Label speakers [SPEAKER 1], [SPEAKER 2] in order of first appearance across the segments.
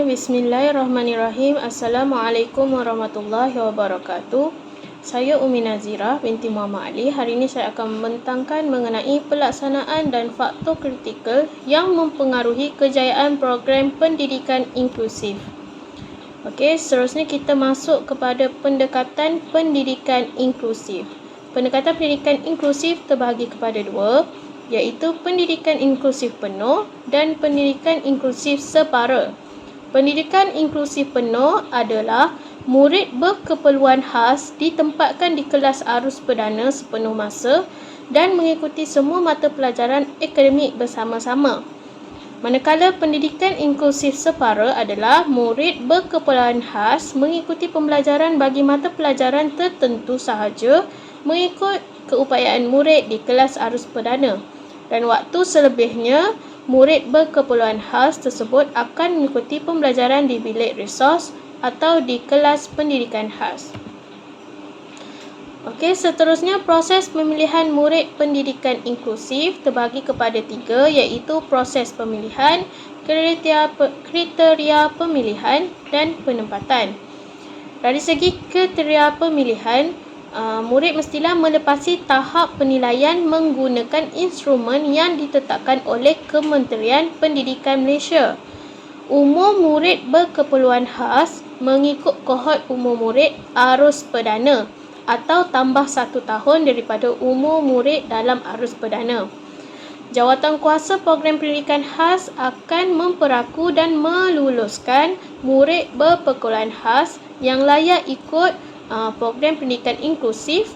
[SPEAKER 1] Bismillahirrahmanirrahim. Assalamualaikum warahmatullahi wabarakatuh. Saya Umi Nazira binti Muhammad Ali. Hari ini saya akan membentangkan mengenai pelaksanaan dan faktor kritikal yang mempengaruhi kejayaan program pendidikan inklusif. Okey, seterusnya kita masuk kepada pendekatan pendidikan inklusif. Pendekatan pendidikan inklusif terbahagi kepada dua, iaitu pendidikan inklusif penuh dan pendidikan inklusif separa. Pendidikan inklusif penuh adalah murid berkeperluan khas ditempatkan di kelas arus perdana sepenuh masa dan mengikuti semua mata pelajaran akademik bersama-sama. Manakala pendidikan inklusif separa adalah murid berkeperluan khas mengikuti pembelajaran bagi mata pelajaran tertentu sahaja mengikut keupayaan murid di kelas arus perdana, dan waktu selebihnya murid berkeperluan khas tersebut akan mengikuti pembelajaran di bilik resos atau di kelas pendidikan khas. Okey, seterusnya proses pemilihan murid pendidikan inklusif terbahagi kepada tiga, iaitu proses pemilihan, kriteria pemilihan dan penempatan. Dari segi kriteria pemilihan, murid mestilah melepasi tahap penilaian menggunakan instrumen yang ditetapkan oleh Kementerian Pendidikan Malaysia. Umur murid berkeperluan khas mengikut kohort umur murid arus perdana atau tambah 1 tahun daripada umur murid dalam arus perdana. Jawatankuasa program pendidikan khas akan memperaku dan meluluskan murid berkeperluan khas yang layak ikut program pendidikan inklusif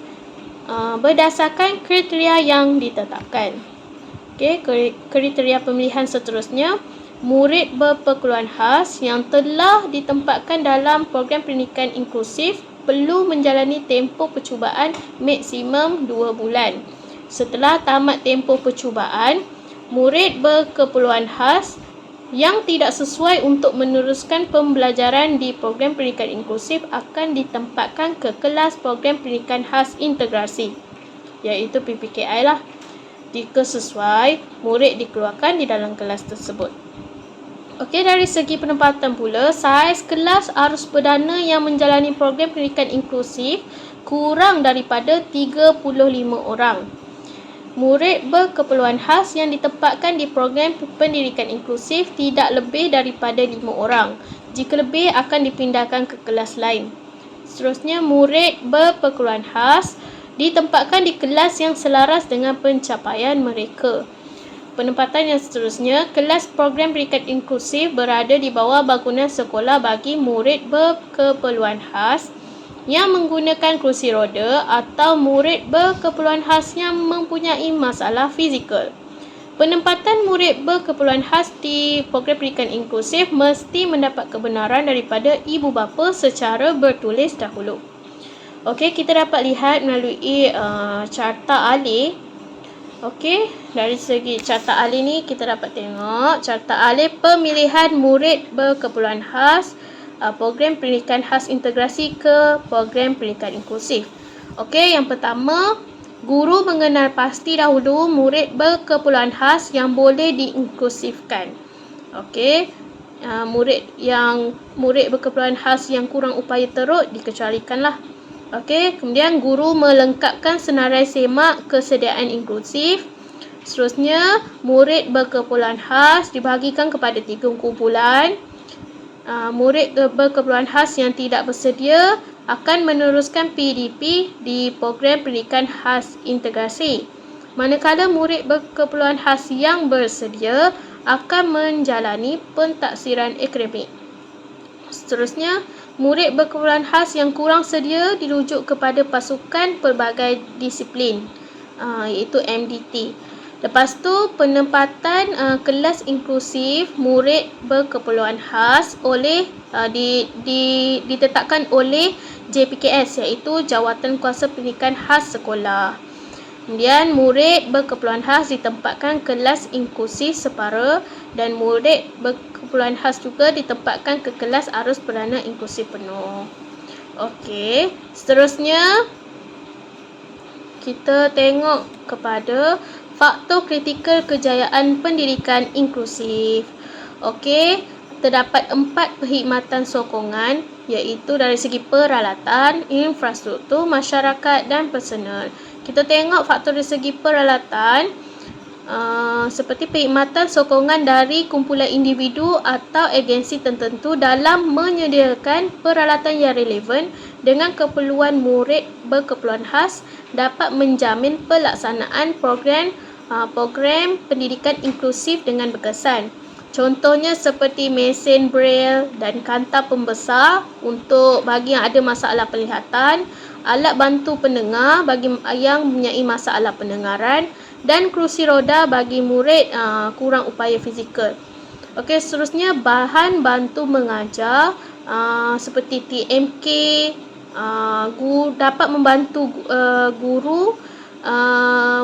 [SPEAKER 1] berdasarkan kriteria yang ditetapkan. Okey, kriteria pemilihan seterusnya, murid berkeperluan khas yang telah ditempatkan dalam program pendidikan inklusif perlu menjalani tempoh percubaan maksimum 2 bulan. Setelah tamat tempoh percubaan, murid berkeperluan khas yang tidak sesuai untuk meneruskan pembelajaran di program pendidikan inklusif akan ditempatkan ke kelas program pendidikan khas integrasi, iaitu PPKI lah. Jika sesuai, murid dikeluarkan di dalam kelas tersebut. Okey, dari segi penempatan pula, saiz kelas arus perdana yang menjalani program pendidikan inklusif kurang daripada 35 orang. Murid berkeperluan khas yang ditempatkan di program pendidikan inklusif tidak lebih daripada 5 orang. Jika lebih, akan dipindahkan ke kelas lain. Seterusnya, murid berkeperluan khas ditempatkan di kelas yang selaras dengan pencapaian mereka. Penempatan yang seterusnya, kelas program pendidikan inklusif berada di bawah bangunan sekolah bagi murid berkeperluan khas yang menggunakan kerusi roda atau murid berkeperluan khas yang mempunyai masalah fizikal. Penempatan murid berkeperluan khas di program pendidikan inklusif mesti mendapat kebenaran daripada ibu bapa secara bertulis dahulu. Okey, kita dapat lihat melalui carta alih. Okey, dari segi carta alih ni kita dapat tengok carta alih pemilihan murid berkeperluan khas program pendidikan khas integrasi ke program pendidikan inklusif. Okey, yang pertama, guru mengenal pasti dahulu murid berkeperluan khas yang boleh diinklusifkan. Okey, murid berkeperluan khas yang kurang upaya teruk dikecualikanlah. Okey, kemudian guru melengkapkan senarai semak kesediaan inklusif. Seterusnya, murid berkeperluan khas dibahagikan kepada 3 kumpulan. Murid berkeperluan khas yang tidak bersedia akan meneruskan PDP di program pendidikan khas integrasi. Manakala murid berkeperluan khas yang bersedia akan menjalani pentaksiran akademik. Seterusnya, murid berkeperluan khas yang kurang sedia dirujuk kepada pasukan pelbagai disiplin, iaitu MDT. Lepas tu, penempatan kelas inklusif murid berkeperluan khas ditetapkan oleh JPKS, iaitu Jawatankuasa Pendidikan Khas Sekolah. Kemudian, murid berkeperluan khas ditempatkan kelas inklusif separa dan murid berkeperluan khas juga ditempatkan ke kelas arus perdana inklusif penuh. Okey, seterusnya kita tengok kepada faktor kritikal kejayaan pendidikan inklusif. Okey, terdapat 4 perkhidmatan sokongan, iaitu dari segi peralatan, infrastruktur, masyarakat dan personal. Kita tengok faktor dari segi peralatan, seperti perkhidmatan sokongan dari kumpulan individu atau agensi tertentu dalam menyediakan peralatan yang relevan dengan keperluan murid berkeperluan khas dapat menjamin pelaksanaan program pendidikan inklusif dengan berkesan. Contohnya seperti mesin braille dan kanta pembesar untuk bagi yang ada masalah penglihatan, alat bantu pendengar bagi yang mempunyai masalah pendengaran dan kerusi roda bagi murid kurang upaya fizikal. Okey, seterusnya bahan bantu mengajar seperti TMK dapat membantu guru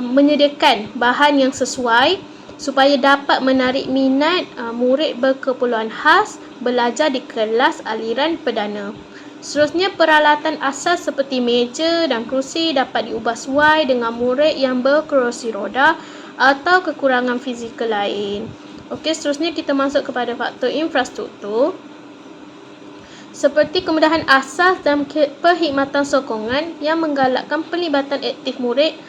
[SPEAKER 1] menyediakan bahan yang sesuai supaya dapat menarik minat murid berkeperluan khas belajar di kelas aliran perdana. Seterusnya, peralatan asas seperti meja dan kerusi dapat diubah sesuai dengan murid yang berkerusi roda atau kekurangan fizikal lain. Okey, seterusnya kita masuk kepada faktor infrastruktur. Seperti kemudahan asas dan perkhidmatan sokongan yang menggalakkan pelibatan aktif murid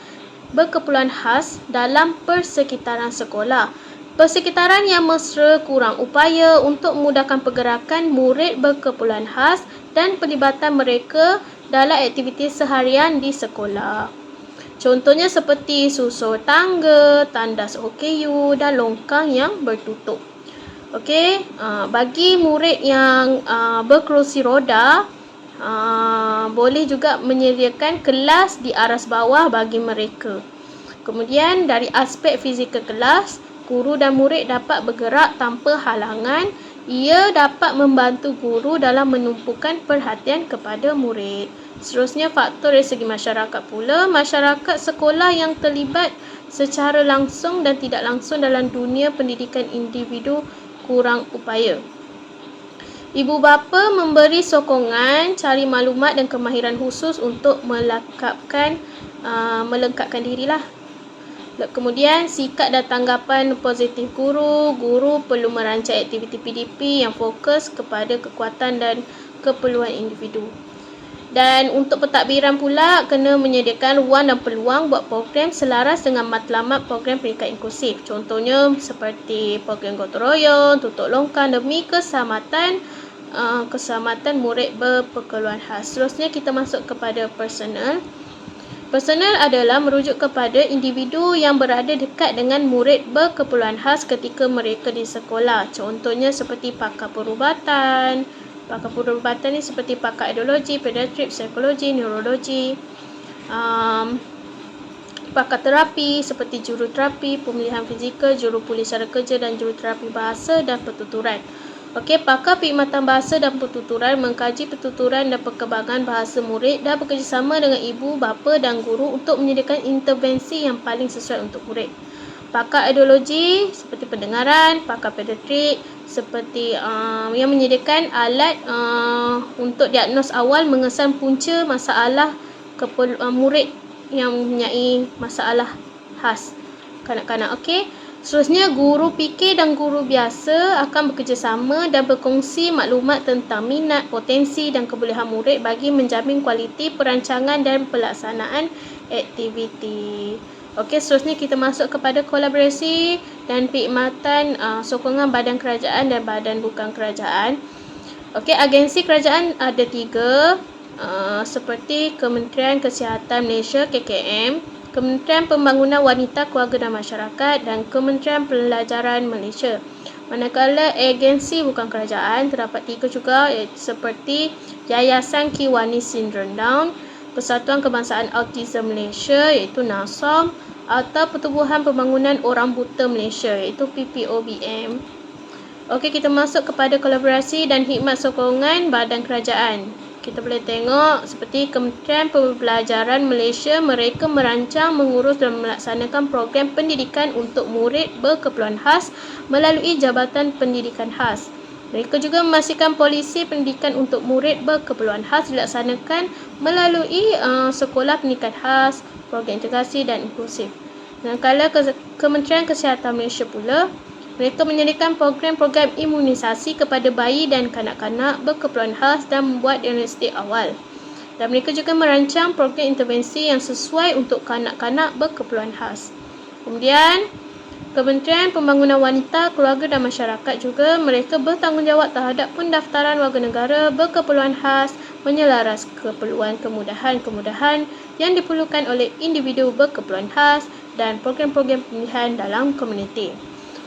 [SPEAKER 1] berkeperluan khas dalam persekitaran sekolah. Persekitaran yang mesra kurang upaya untuk memudahkan pergerakan murid berkeperluan khas dan pelibatan mereka dalam aktiviti seharian di sekolah. Contohnya seperti susur tangga, tandas OKU dan longkang yang bertutup. Okey, bagi murid yang berkerusi roda, boleh juga menyediakan kelas di aras bawah bagi mereka. Kemudian dari aspek fizikal kelas, guru dan murid dapat bergerak tanpa halangan. Ia dapat membantu guru dalam menumpukan perhatian kepada murid. Seterusnya, faktor dari segi masyarakat pula. Masyarakat sekolah yang terlibat secara langsung dan tidak langsung dalam dunia pendidikan individu kurang upaya. Ibu bapa memberi sokongan, cari maklumat dan kemahiran khusus untuk melengkapkan dirilah. Kemudian, sikap dan tanggapan positif guru. Guru perlu merancang aktiviti PDP yang fokus kepada kekuatan dan keperluan individu. Dan untuk pentadbiran pula, kena menyediakan ruang dan peluang buat program selaras dengan matlamat program pendidikan inklusif. Contohnya seperti program gotong royong, tutup longkang demi keselamatan murid berkeperluan khas. Seterusnya kita masuk kepada personal. Personal adalah merujuk kepada individu yang berada dekat dengan murid berkeperluan khas ketika mereka di sekolah. Contohnya seperti pakar perubatan. Pakar perubatan ni seperti pakar ideologi, pediatrik, psikologi, neurologi. Pakar terapi seperti juruterapi, pemulihan fizikal, jurupulih cara kerja dan juruterapi bahasa dan pertuturan. Okey, pakar perkhidmatan bahasa dan pertuturan mengkaji pertuturan dan perkembangan bahasa murid dan bekerjasama dengan ibu, bapa dan guru untuk menyediakan intervensi yang paling sesuai untuk murid. Pakar ideologi seperti pendengaran, pakar pediatrik seperti yang menyediakan alat untuk diagnos awal mengesan punca masalah murid yang mempunyai masalah khas kanak-kanak. Okey. Seterusnya, guru PK dan guru biasa akan bekerjasama dan berkongsi maklumat tentang minat, potensi dan kebolehan murid bagi menjamin kualiti perancangan dan pelaksanaan aktiviti. Okey, seterusnya kita masuk kepada kolaborasi dan perkhidmatan sokongan badan kerajaan dan badan bukan kerajaan. Okey, agensi kerajaan ada 3 seperti Kementerian Kesihatan Malaysia KKM, Kementerian Pembangunan Wanita, Keluarga dan Masyarakat dan Kementerian Pelajaran Malaysia. Manakala agensi bukan kerajaan terdapat 3 juga, seperti Yayasan Kiwani Sindrom Down, Persatuan Kebangsaan Autism Malaysia iaitu NASOM, atau Pertubuhan Pembangunan Orang Buta Malaysia iaitu PPOBM. Okey, kita masuk kepada kolaborasi dan khidmat sokongan badan kerajaan. Kita boleh tengok seperti Kementerian Pembelajaran Malaysia, mereka merancang, mengurus dan melaksanakan program pendidikan untuk murid berkeperluan khas melalui Jabatan Pendidikan Khas. Mereka juga memastikan polisi pendidikan untuk murid berkeperluan khas dilaksanakan melalui sekolah pendidikan khas, program integrasi dan inklusif. Manakala Kementerian Kesihatan Malaysia pula, Mereka menyediakan program-program imunisasi kepada bayi dan kanak-kanak berkeperluan khas dan membuat diagnostik awal. Dan mereka juga merancang program intervensi yang sesuai untuk kanak-kanak berkeperluan khas. Kemudian, Kementerian Pembangunan Wanita, Keluarga dan Masyarakat juga mereka bertanggungjawab terhadap pendaftaran warga negara berkeperluan khas menyelaras keperluan kemudahan-kemudahan yang diperlukan oleh individu berkeperluan khas dan program-program pemilihan dalam komuniti.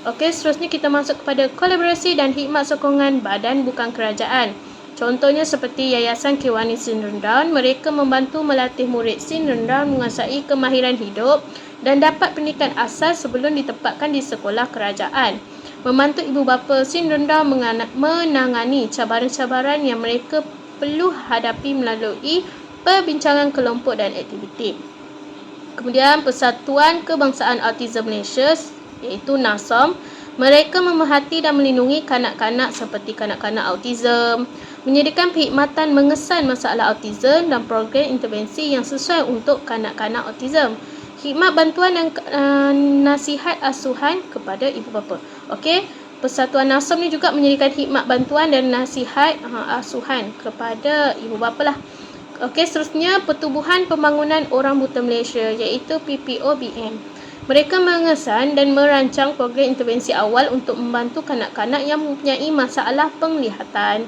[SPEAKER 1] Okey, seterusnya kita masuk kepada kolaborasi dan khidmat sokongan badan bukan kerajaan. Contohnya seperti Yayasan Kiwani Sindrom Down, mereka membantu melatih murid Sindrom Down menguasai kemahiran hidup dan dapat pendidikan asas sebelum ditempatkan di sekolah kerajaan. Membantu ibu bapa Sindrom Down menangani cabaran-cabaran yang mereka perlu hadapi melalui perbincangan kelompok dan aktiviti. Kemudian Persatuan Kebangsaan Autism Malaysia iaitu NASOM, mereka memerhati dan melindungi kanak-kanak seperti kanak-kanak autism, menyediakan perkhidmatan mengesan masalah autism dan program intervensi yang sesuai untuk kanak-kanak autism. Khidmat bantuan dan nasihat asuhan kepada ibu bapa. Okey, Persatuan NASOM ni juga menyediakan khidmat bantuan dan nasihat asuhan kepada ibu bapa lah. Okey, seterusnya Pertubuhan Pembangunan Orang Buta Malaysia iaitu PPOBM. Mereka mengesan dan merancang program intervensi awal untuk membantu kanak-kanak yang mempunyai masalah penglihatan.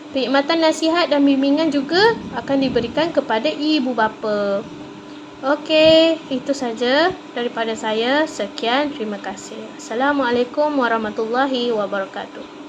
[SPEAKER 1] Perkhidmatan nasihat dan bimbingan juga akan diberikan kepada ibu bapa. Okey, itu saja daripada saya. Sekian, terima kasih. Assalamualaikum warahmatullahi wabarakatuh.